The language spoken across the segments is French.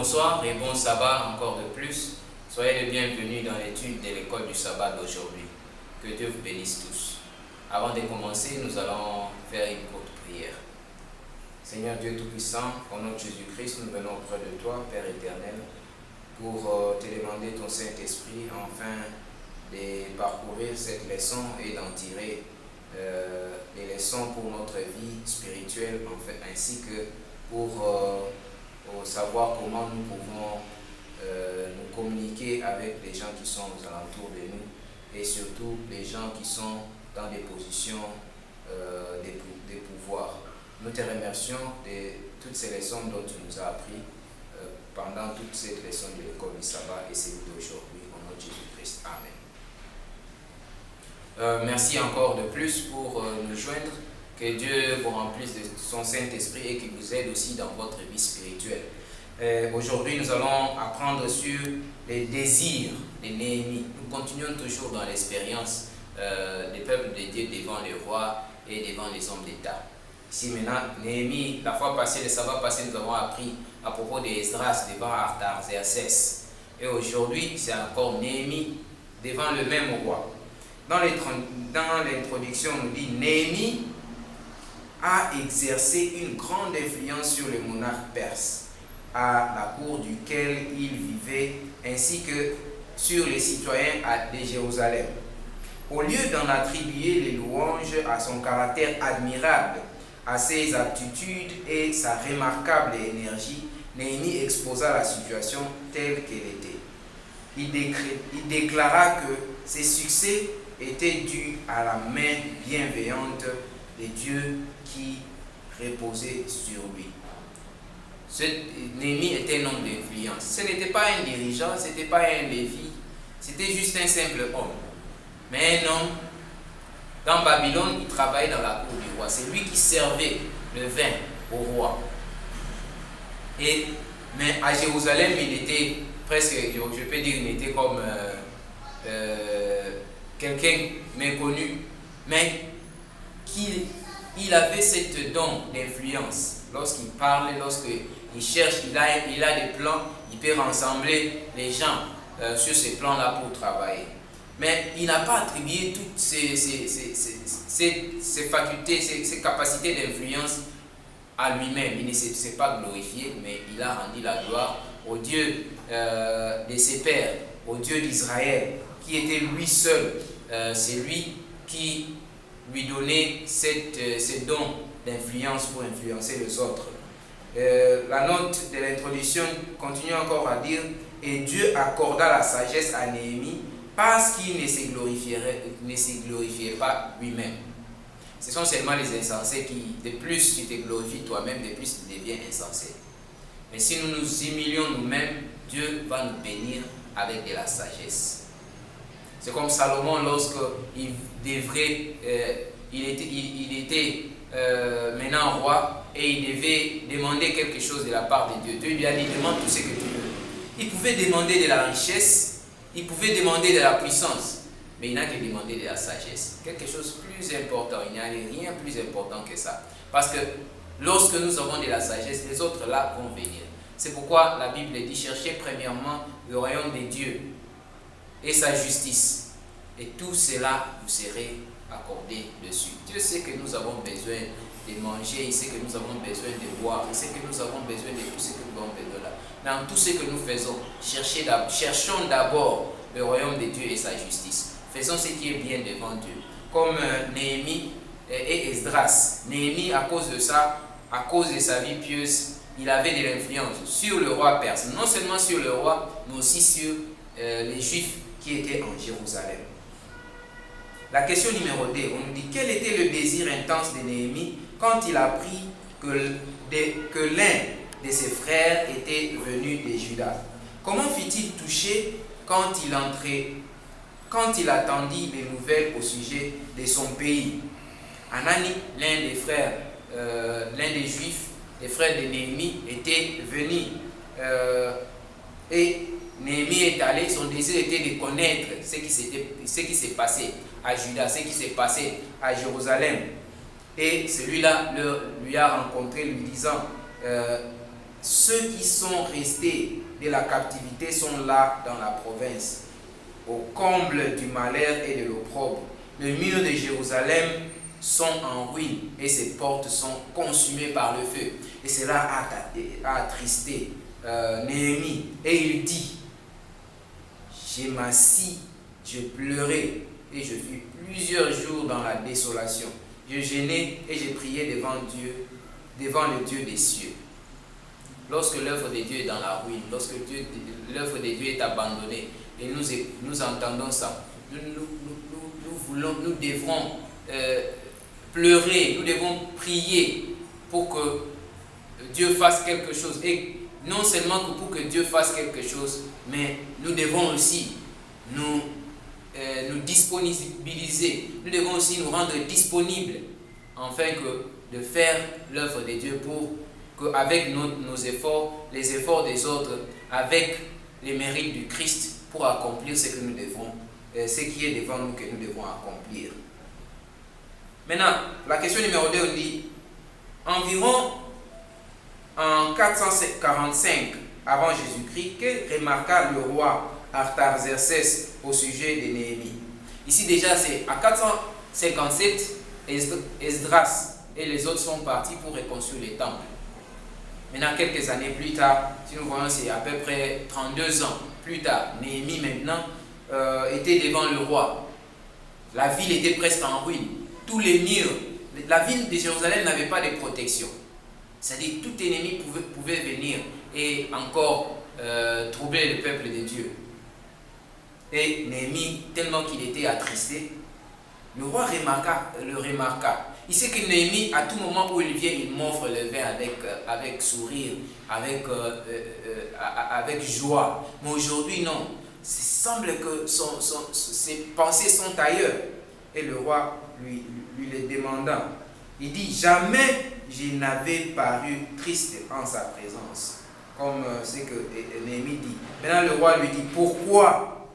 bonsoir et bon sabbat encore de plus. Soyez les bienvenus dans l'étude de l'école du sabbat d'aujourd'hui. Que Dieu vous bénisse tous. Avant de commencer, nous allons faire une courte prière. Seigneur Dieu Tout-Puissant, au nom de Jésus-Christ, nous venons auprès de toi, Père éternel, pour te demander ton Saint-Esprit afin de parcourir cette leçon et d'en tirer des leçons pour notre vie spirituelle, en fait, ainsi que pour savoir comment nous pouvons nous communiquer avec les gens qui sont aux alentours de nous et surtout les gens qui sont dans des positions de pouvoir. Nous te remercions de toutes ces leçons dont tu nous as appris pendant toute cette leçon de l'école du sabbat et celle d'aujourd'hui, au nom de Jésus-Christ. Amen. Merci encore de plus pour nous joindre. Que Dieu vous remplisse de son Saint-Esprit et qu'il vous aide aussi dans votre vie spirituelle. Aujourd'hui, nous allons apprendre sur les désirs de Néhémie. Nous continuons toujours dans l'expérience des peuples de Dieu devant les rois et devant les hommes d'État. Ici maintenant, Néhémie, la fois passée, le sabbat passé, nous avons appris à propos d'Esdras devant Artaxerxès. Et aujourd'hui, c'est encore Néhémie devant le même roi. Dans l'introduction, on nous dit Néhémie a exercé une grande influence sur le monarque perse, à la cour duquel il vivait, ainsi que sur les citoyens de Jérusalem. Au lieu d'en attribuer les louanges à son caractère admirable, à ses aptitudes et sa remarquable énergie, Néhémie exposa la situation telle qu'elle était. Il déclara que ses succès étaient dus à la main bienveillante de Dieu qui reposait sur lui. Néhémie était un homme d'influence. Ce n'était pas un dirigeant, ce n'était pas un lévi, c'était juste un simple homme. Mais un homme, dans Babylone, il travaillait dans la cour du roi. C'est lui qui servait le vin au roi. Mais à Jérusalem, il était presque, je peux dire, il était comme quelqu'un méconnu, mais il avait cette don d'influence. Lorsqu'il parle, lorsqu'il cherche, il a des plans, il peut rassembler les gens sur ces plans-là pour travailler. Mais il n'a pas attribué toutes ces facultés, ces capacités d'influence à lui-même. Il ne s'est pas glorifié, mais il a rendu la gloire au Dieu de ses pères, au Dieu d'Israël, qui était lui seul. C'est lui qui lui donnait ce don d'influence pour influencer les autres. La note de l'introduction continue encore à dire « Et Dieu accorda la sagesse à Néhémie parce qu'il ne se glorifiait pas lui-même. » Ce sont seulement les insensés qui, de plus tu te glorifies toi-même, de plus tu deviens insensé. Mais si nous nous humilions nous-mêmes, Dieu va nous bénir avec de la sagesse. C'est comme Salomon lorsqu'il était maintenant roi et il devait demander quelque chose de la part de Dieu. Dieu lui a dit, demande tout ce que tu veux. Il pouvait demander de la richesse, il pouvait demander de la puissance, mais il n'a que demandé de la sagesse. Quelque chose de plus important, il n'y a rien de plus important que ça. Parce que lorsque nous avons de la sagesse, les autres là vont venir. C'est pourquoi la Bible dit, cherchez premièrement le royaume de Dieu et sa justice. Et tout cela vous serez accordé dessus. Dieu sait que nous avons besoin de manger, il sait que nous avons besoin de boire, il sait que nous avons besoin de tout ce que nous avons besoin là. Dans tout ce que nous faisons, cherchons d'abord le royaume de Dieu et sa justice. Faisons ce qui est bien devant Dieu. Comme Néhémie et Esdras. Néhémie, à cause de ça, à cause de sa vie pieuse, il avait de l'influence sur le roi perse. Non seulement sur le roi, mais aussi sur les Juifs qui étaient en Jérusalem. La question numéro 2, on nous dit quel était le désir intense de Néhémie quand il apprit que l'un de ses frères était venu de Juda. Comment fut-il touché quand il attendit les nouvelles au sujet de son pays? Anani, l'un des frères, l'un des Juifs, les frères de Néhémie, était venu et Néhémie est allé, son désir était de connaître ce qui s'est passé à Juda, ce qui s'est passé à Jérusalem. Et celui-là lui a rencontré lui disant ceux qui sont restés de la captivité sont là dans la province, au comble du malheur et de l'opprobre. Les murs de Jérusalem sont en ruine et ses portes sont consumées par le feu. Et cela a attristé Néhémie. Et il dit, j'ai m'assis, je pleurais et je fus plusieurs jours dans la désolation. Je gênais et j'ai prié devant Dieu, devant le Dieu des cieux. Lorsque l'œuvre de Dieu est dans la ruine, lorsque l'œuvre de Dieu est abandonnée, et nous entendons ça, nous devrons pleurer, nous devons prier pour que Dieu fasse quelque chose. Et non seulement pour que Dieu fasse quelque chose, mais nous devons aussi nous disponibiliser. Nous devons aussi nous rendre disponibles afin de faire l'œuvre de Dieu pour qu'avec nos efforts, les efforts des autres, avec les mérites du Christ, pour accomplir ce que nous devons, ce qui est devant nous que nous devons accomplir. Maintenant, la question numéro 2, on dit, environ en 445 avant Jésus-Christ, que remarqua le roi Artaxerxès au sujet de Néhémie? Ici déjà, c'est à 457, Esdras et les autres sont partis pour reconstruire les temples. Maintenant, quelques années plus tard, si nous voyons, c'est à peu près 32 ans plus tard, Néhémie maintenant était devant le roi. La ville était presque en ruine. Tous les murs, la ville de Jérusalem n'avait pas de protection. C'est-à-dire que tout ennemi pouvait venir et encore troubler le peuple de Dieu. Et Néhémie, tellement qu'il était attristé, le roi le remarqua. Il sait que Néhémie, à tout moment où il vient, il m'offre le vin avec sourire, avec joie. Mais aujourd'hui, non. Il semble que ses pensées sont ailleurs. Et le roi lui le demanda. Il dit, jamais je n'avais paru triste en sa présence. Comme c'est que Néhémie dit. Maintenant, le roi lui dit, pourquoi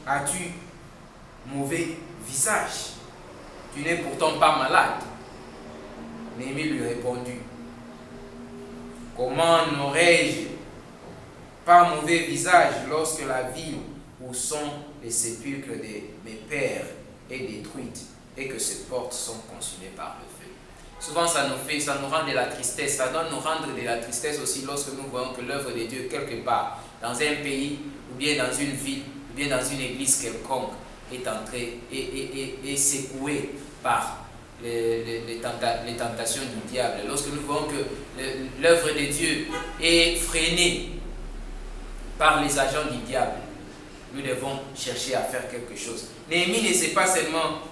as-tu mauvais visage? Tu n'es pourtant pas malade. Néhémie lui répondit, comment n'aurais-je pas mauvais visage lorsque la ville où sont les sépulcres de mes pères est détruite et que ses portes sont consumées par le feu? Souvent ça nous rend de la tristesse, ça doit nous rendre de la tristesse aussi lorsque nous voyons que l'œuvre de Dieu quelque part, dans un pays, ou bien dans une ville, ou bien dans une église quelconque, est entrée et secouée par les tentations du diable. Lorsque nous voyons que l'œuvre de Dieu est freinée par les agents du diable, nous devons chercher à faire quelque chose. Néhémie ne s'est pas seulement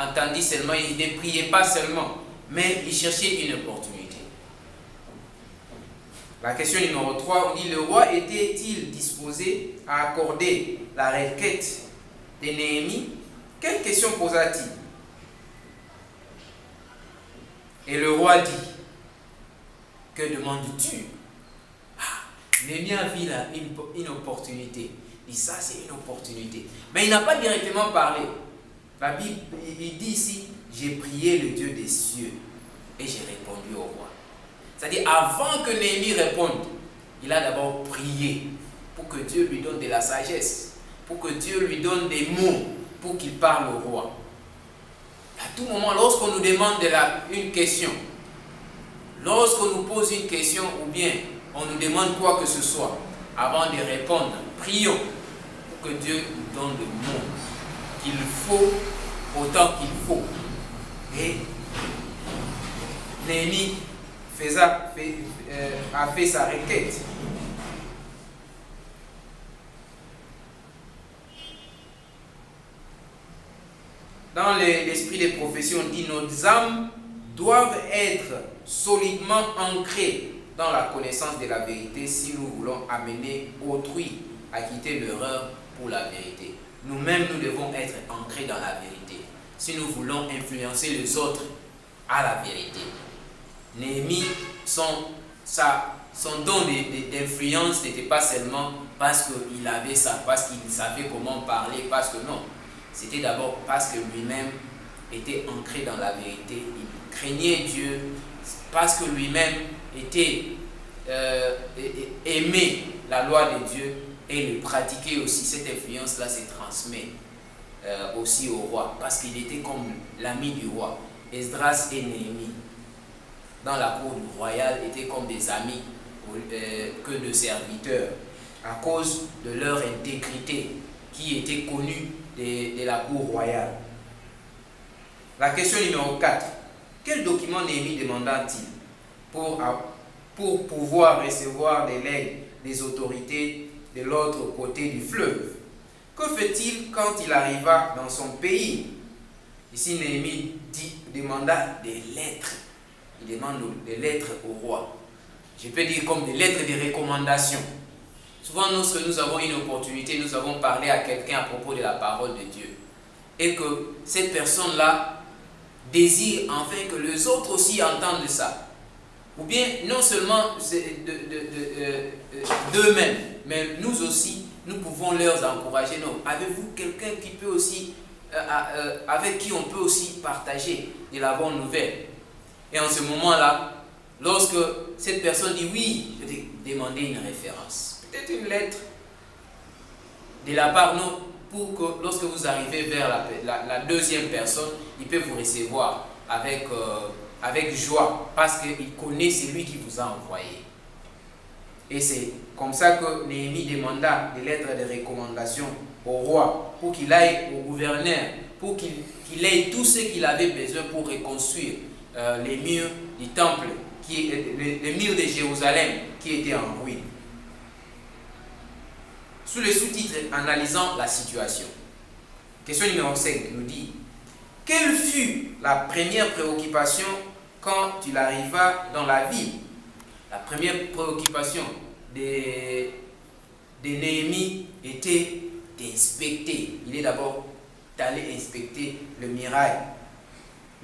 entendu seulement, il ne priait pas seulement, mais il cherchait une opportunité. La question numéro 3, on dit, le roi était-il disposé à accorder la requête de Néhémie? Quelle question posa-t-il? Et le roi dit, que demandes-tu? Néhémie a vu là une opportunité. Il dit, ça c'est une opportunité. Mais il n'a pas directement parlé. La Bible, il dit ici, j'ai prié le Dieu des cieux et j'ai répondu au roi. C'est-à-dire, avant que Néhémie réponde, il a d'abord prié pour que Dieu lui donne de la sagesse, pour que Dieu lui donne des mots pour qu'il parle au roi. À tout moment, lorsqu'on nous demande une question, lorsqu'on nous pose une question ou bien on nous demande quoi que ce soit, avant de répondre, prions pour que Dieu nous donne le mot qu'il faut autant qu'il faut. Et Néhémie a fait sa requête. Dans l'esprit des prophéties, on dit nos âmes doivent être solidement ancrées dans la connaissance de la vérité si nous voulons amener autrui à quitter l'erreur pour la vérité. Nous-mêmes, nous devons être ancrés dans la vérité si nous voulons influencer les autres à la vérité. Néhémie, son don d'influence n'était pas seulement parce qu'il avait ça, parce qu'il savait comment parler, parce que non. C'était d'abord parce que lui-même était ancré dans la vérité. Il craignait Dieu, parce que lui-même était aimer la loi de Dieu et le pratiquer aussi. Cette influence-là se transmet aussi au roi, parce qu'il était comme l'ami du roi. Esdras et Néhémie, dans la cour royale, étaient comme des amis que de serviteurs, à cause de leur intégrité qui était connue de la cour royale. La question numéro 4. Quel document Néhémie demanda-t-il pour pouvoir recevoir des legs des autorités de l'autre côté du fleuve? Que fait-il quand il arriva dans son pays? Ici, Néhémie demanda des lettres. Il demande des lettres au roi. Je peux dire comme des lettres de recommandation. Souvent, lorsque nous avons une opportunité, nous avons parlé à quelqu'un à propos de la parole de Dieu. Et que cette personne-là désire enfin que les autres aussi entendent ça. Ou bien, non seulement d'eux-mêmes, mais nous aussi, nous pouvons leur encourager. Non, avez-vous quelqu'un qui peut aussi, avec qui on peut aussi partager de la bonne nouvelle? Et en ce moment-là, lorsque cette personne dit oui, je vais demander une référence. Peut-être une lettre de la part, non, pour que lorsque vous arrivez vers la deuxième personne, il peut vous recevoir avec joie, parce qu'il connaît celui qui vous a envoyé. Et c'est comme ça que Néhémie demanda des lettres de recommandation au roi, pour qu'il aille au gouverneur, pour qu'il ait tout ce qu'il avait besoin pour reconstruire les murs du temple, les murs de Jérusalem qui étaient en ruine. Sous le sous-titre analysant la situation. Question numéro 5 nous dit: quelle fut la première préoccupation quand il arriva dans la ville? La première préoccupation de Néhémie était d'inspecter. Il est d'abord allé inspecter le muraille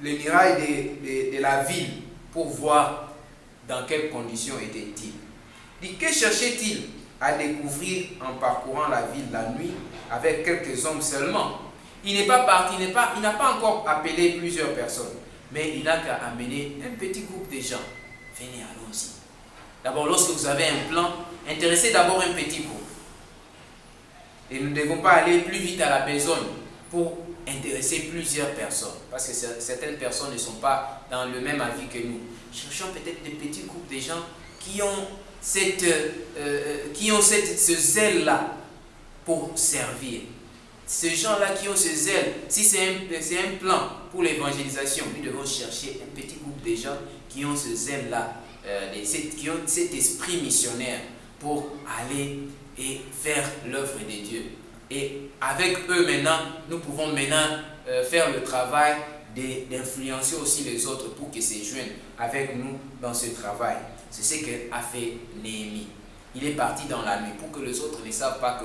de la ville pour voir dans quelles conditions était-il. Que cherchait-il à découvrir en parcourant la ville la nuit avec quelques hommes seulement? Il n'est pas parti, il n'a pas encore appelé plusieurs personnes, mais il n'a qu'à amener un petit groupe de gens. Venez, allons-y. D'abord, lorsque vous avez un plan, intéressez d'abord un petit groupe. Et nous ne devons pas aller plus vite à la besogne pour intéresser plusieurs personnes, parce que certaines personnes ne sont pas dans le même avis que nous. Cherchons peut-être des petits groupes de gens qui ont ce zèle-là pour servir. Ces gens-là qui ont ce zèle, si c'est un plan pour l'évangélisation, nous devons chercher un petit groupe de gens qui ont ce zèle-là, qui ont cet esprit missionnaire pour aller et faire l'œuvre de Dieu. Et avec eux maintenant, nous pouvons maintenant faire le travail d'influencer aussi les autres pour qu'ils se joignent avec nous dans ce travail. C'est ce qu'a fait Néhémie. Il est parti dans la nuit pour que les autres ne savent pas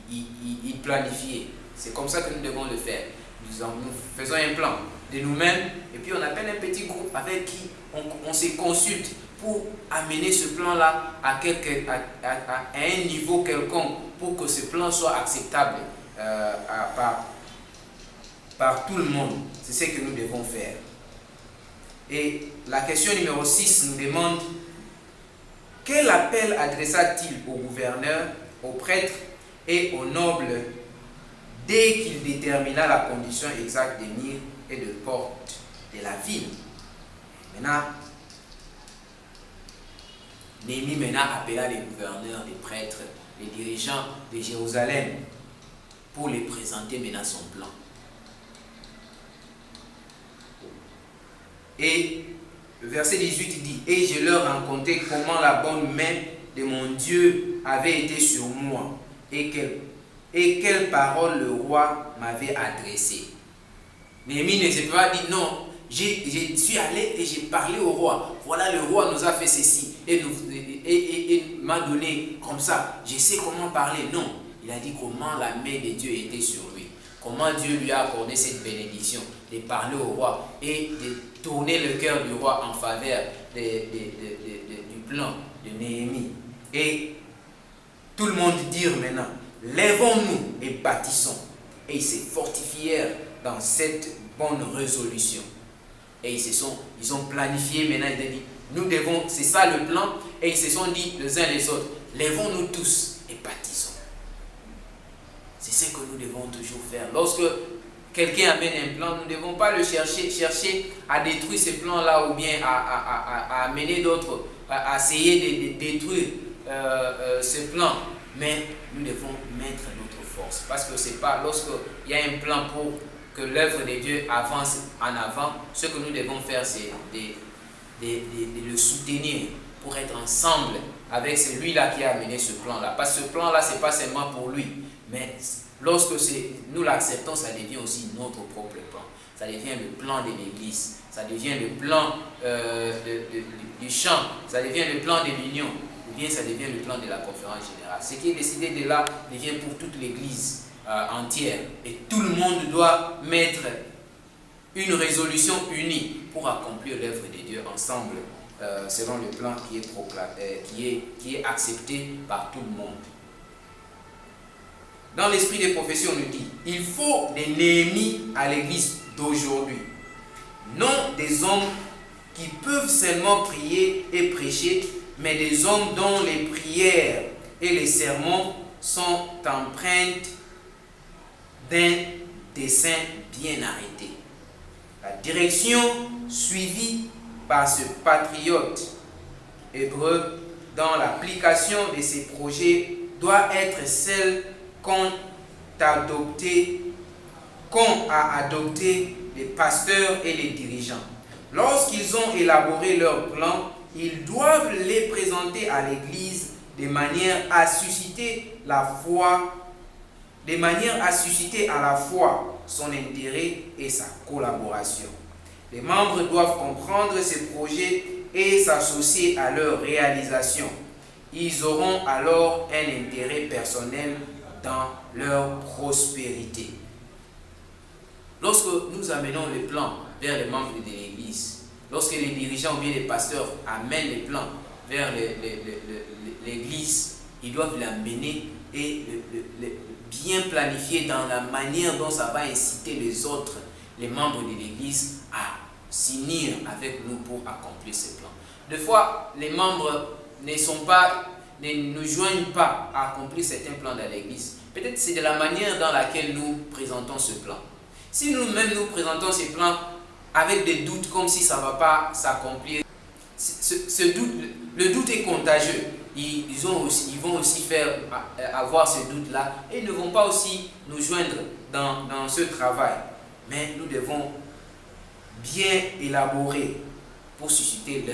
qu'il planifiait. C'est comme ça que nous devons le faire. Nous faisons un plan de nous-mêmes et puis on appelle un petit groupe avec qui on se consulte pour amener ce plan-là à un niveau quelconque pour que ce plan soit acceptable par tout le monde. C'est ce que nous devons faire. Et la question numéro 6 nous demande: quel appel adressa-t-il au gouverneur, aux prêtres et aux nobles dès qu'il détermina la condition exacte des murs et de portes de la ville? Maintenant, Néhémie appela les gouverneurs, les prêtres, les dirigeants de Jérusalem pour les présenter maintenant son plan. Et le verset 18 dit: et je leur racontai comment la bonne main de mon Dieu avait été sur moi et quelles paroles le roi m'avait adressées. Néhémie ne s'est pas dit: non, je suis allé et j'ai parlé au roi. Voilà, le roi nous a fait ceci et m'a donné comme ça. Je sais comment parler. Non, il a dit comment la main de Dieu était sur lui. Comment Dieu lui a accordé cette bénédiction de parler au roi et de tourner le cœur du roi en faveur du plan de Néhémie. Et tout le monde dit maintenant: lèvons-nous et bâtissons. Et ils se fortifièrent dans cette bonne résolution. Et ils ont planifié maintenant, ils ont dit: Nous devons, c'est ça le plan, et ils se sont dit les uns les autres, lèvons-nous tous et baptisons. C'est ce que nous devons toujours faire. Lorsque quelqu'un amène un plan, nous ne devons pas le chercher à détruire ce plan-là ou bien à amener d'autres, à essayer de détruire ce plan. Mais nous devons mettre notre force. Parce que c'est pas lorsqu'il y a un plan pour que l'œuvre de Dieu avance en avant, ce que nous devons faire, c'est de le soutenir pour être ensemble avec celui-là qui a amené ce plan-là. Parce que ce plan-là, ce n'est pas seulement pour lui, mais lorsque nous l'acceptons, ça devient aussi notre propre plan. Ça devient le plan de l'Église, ça devient le plan du chant, ça devient le plan de l'union, ou bien ça devient le plan de la conférence générale. Ce qui est décidé de là devient pour toute l'Église entière. Et tout le monde doit mettre une résolution unie pour accomplir l'œuvre de Dieu ensemble, selon le plan qui est accepté par tout le monde. Dans l'esprit des prophéties, on nous dit, il faut des Néhémies à l'église d'aujourd'hui. Non des hommes qui peuvent seulement prier et prêcher, mais des hommes dont les prières et les sermons sont empreintes d'un dessein bien arrêté. La direction suivie par ce patriote hébreu dans l'application de ses projets doit être celle qu'ont a adopté les pasteurs et les dirigeants. Lorsqu'ils ont élaboré leur plan, ils doivent les présenter à l'Église de manière à susciter à la fois son intérêt et sa collaboration. Les membres doivent comprendre ces projets et s'associer à leur réalisation. Ils auront alors un intérêt personnel dans leur prospérité. Lorsque nous amenons le plan vers les membres de l'Église, lorsque les dirigeants ou bien les pasteurs amènent les plans vers l'Église, ils doivent l'amener et bien planifier dans la manière dont ça va inciter les autres, les membres de l'Église, à s'unir avec nous pour accomplir ce plan. Des fois, les membres ne nous joignent pas à accomplir certains plans dans l'Église. Peut-être c'est de la manière dans laquelle nous présentons ce plan. Si nous-mêmes nous présentons ce plan avec des doutes comme si ça ne va pas s'accomplir, le doute est contagieux. Ils vont aussi avoir ce doute-là et ils ne vont pas aussi nous joindre dans ce travail. Mais nous devons bien élaborer pour susciter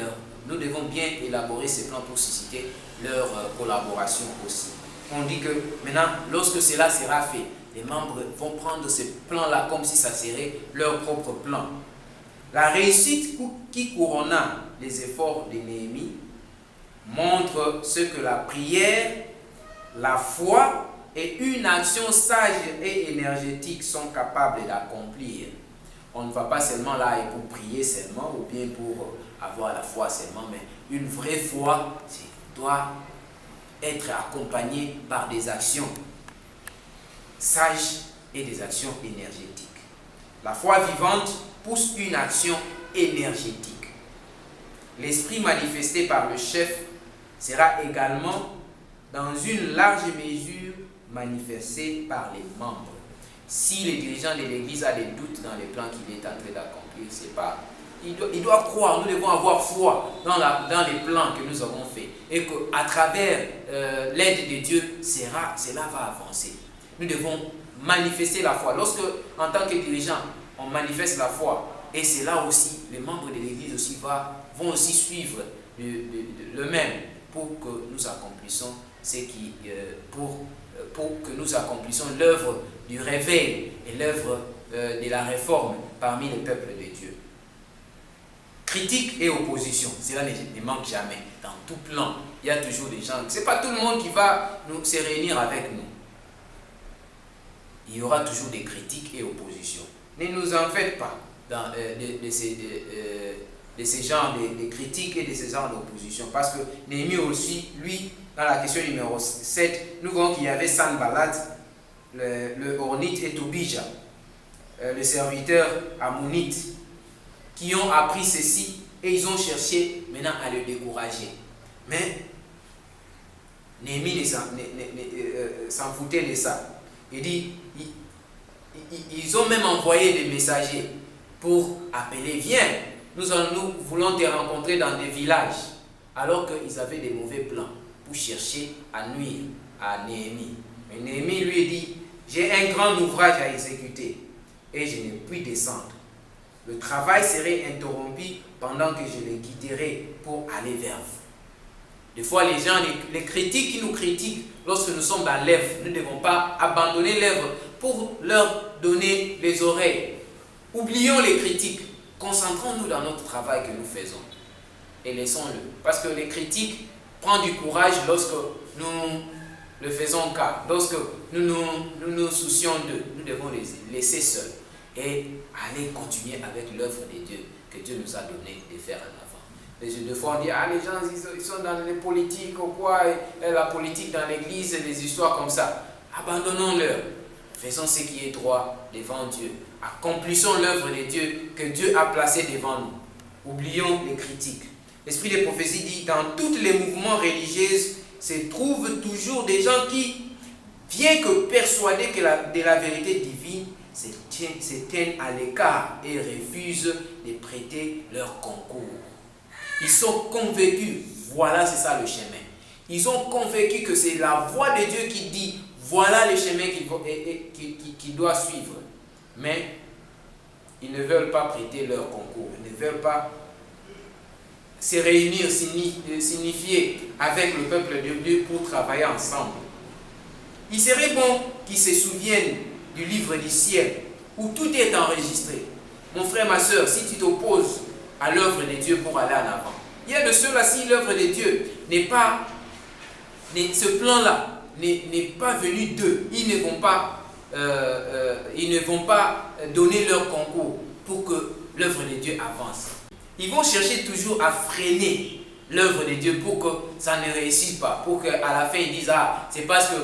nous devons bien élaborer ces plans pour susciter leur collaboration aussi. On dit que maintenant, lorsque cela sera fait, les membres vont prendre ce plan-là comme si ça serait leur propre plan. La réussite qui couronna les efforts de Néhémie montre ce que la prière, la foi et une action sage et énergétique sont capables d'accomplir. On ne va pas seulement là et pour prier seulement ou bien pour avoir la foi seulement, mais une vraie foi doit être accompagnée par des actions sages et des actions énergétiques. La foi vivante pousse une action énergétique. L'esprit manifesté par le chef sera également dans une large mesure manifesté par les membres. Si les dirigeants de l'Église ont des doutes dans les plans qu'il est en train d'accomplir, c'est pas. Il doit croire, nous devons avoir foi dans les plans que nous avons faits et qu'à travers l'aide de Dieu, cela va avancer. Nous devons manifester la foi. Lorsque, en tant que dirigeants, on manifeste la foi, et c'est là aussi, les membres de l'Église aussi vont aussi suivre le même pour que nous accomplissions pour que nous accomplissions l'œuvre du réveil et l'œuvre de la réforme parmi les peuples de Dieu. Critique et opposition, cela ne manque jamais. Dans tout plan, il y a toujours des gens. Ce n'est pas tout le monde qui va se réunir avec nous. Il y aura toujours des critiques et oppositions. Ne nous en faites pas de ces genres de critiques et de ces genres d'opposition. Parce que Néhémie aussi, lui, dans la question numéro 7, nous voyons qu'il y avait Sanballat, le Hornite et Tobija, le serviteur ammonite, qui ont appris ceci et ils ont cherché maintenant à le décourager. Mais Néhémie s'en foutait de ça. Il dit, ils ont même envoyé des messagers pour appeler, viens, nous voulons te rencontrer dans des villages, alors qu'ils avaient des mauvais plans pour chercher à nuire à Néhémie. Mais Néhémie lui dit, j'ai un grand ouvrage à exécuter et je ne puis descendre. Le travail serait interrompu pendant que je les quitterai pour aller vers vous. Des fois, les gens, les critiques qui nous critiquent lorsque nous sommes dans l'œuvre, nous ne devons pas abandonner l'œuvre pour leur donner les oreilles. Oublions les critiques. Concentrons-nous dans notre travail que nous faisons et laissons-le. Parce que les critiques prennent du courage lorsque nous le faisons cas, lorsque nous nous soucions d'eux. Nous devons les laisser seuls et aller continuer avec l'œuvre de Dieu que Dieu nous a donné de faire en avant. Des fois on dit, ah les gens ils sont dans les politiques ou quoi, et la politique dans l'église, des histoires comme ça. Abandonnons-leur. Faisons ce qui est droit devant Dieu. Accomplissons l'œuvre de Dieu que Dieu a placée devant nous. Oublions les critiques. L'esprit des prophéties dit, dans tous les mouvements religieux se trouvent toujours des gens qui, bien que persuadés de la vérité divine, se tiennent à l'écart et refusent de prêter leur concours. Ils sont convaincus, voilà c'est ça le chemin. Ils sont convaincus que c'est la voix de Dieu qui dit, voilà le chemin qu'il doit suivre. Mais ils ne veulent pas prêter leur concours, ils ne veulent pas se réunir, signifier avec le peuple de Dieu pour travailler ensemble. Il serait bon qu'ils se souviennent du livre du ciel où tout est enregistré. Mon frère, ma soeur, si tu t'opposes à l'œuvre de Dieu pour aller en avant, il y a de ceux-là, si l'œuvre de Dieu ce plan-là n'est pas venu d'eux, ils ne vont pas donner leur concours pour que l'œuvre de Dieu avance. Ils vont chercher toujours à freiner l'œuvre de Dieu pour que ça ne réussisse pas, pour qu'à la fin ils disent, ah, c'est parce que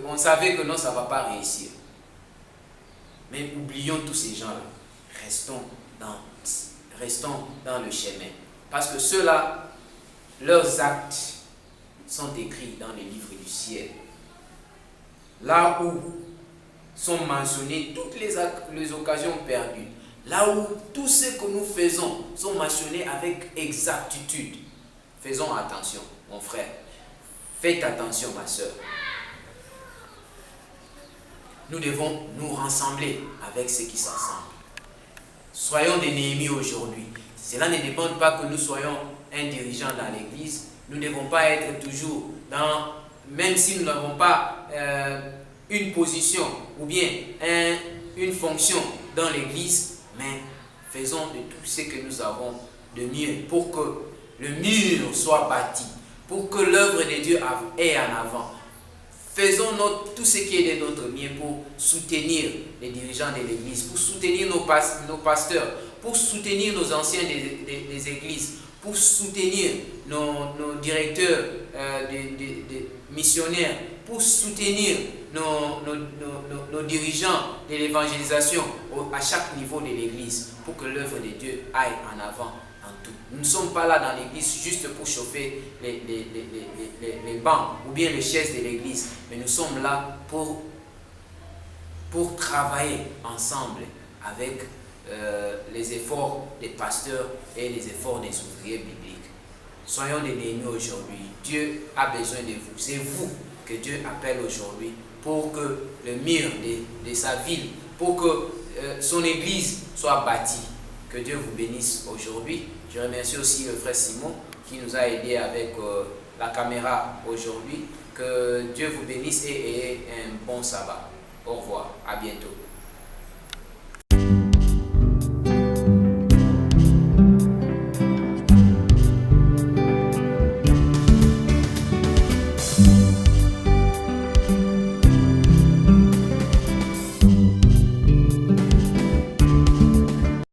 on savait que non, ça ne va pas réussir. Mais oublions tous ces gens-là. Restons dans le chemin. Parce que ceux-là, leurs actes sont écrits dans les livres du ciel. Là où sont mentionnées toutes les occasions perdues. Là où tout ce que nous faisons sont mentionnés avec exactitude. Faisons attention, mon frère. Faites attention, ma soeur. Nous devons nous rassembler avec ceux qui s'assemblent. Soyons des Néhémies aujourd'hui. Cela ne dépend pas que nous soyons un dirigeant dans l'église. Nous ne devons pas être toujours même si nous n'avons pas une position ou bien une fonction dans l'église, mais faisons de tout ce que nous avons de mieux pour que le mur soit bâti, pour que l'œuvre de Dieu est en avant. Faisons tout ce qui est de notre mieux pour soutenir les dirigeants de l'église, pour soutenir nos pasteurs, pour soutenir nos anciens des églises, pour soutenir nos directeurs des missionnaires, pour soutenir nos dirigeants de l'évangélisation à chaque niveau de l'église, pour que l'œuvre de Dieu aille en avant en tout. Nous ne sommes pas là dans l'église juste pour chauffer les bancs ou bien les chaises de l'église, mais nous sommes là pour travailler ensemble avec les efforts des pasteurs et les efforts des ouvriers bibliques. Soyons des Néhémies aujourd'hui. Dieu a besoin de vous. C'est vous que Dieu appelle aujourd'hui pour que le mur de sa ville, pour que son église soit bâtie. Que Dieu vous bénisse aujourd'hui. Je remercie aussi le frère Simon qui nous a aidés avec la caméra aujourd'hui. Que Dieu vous bénisse et ayez un bon sabbat. Au revoir. À bientôt.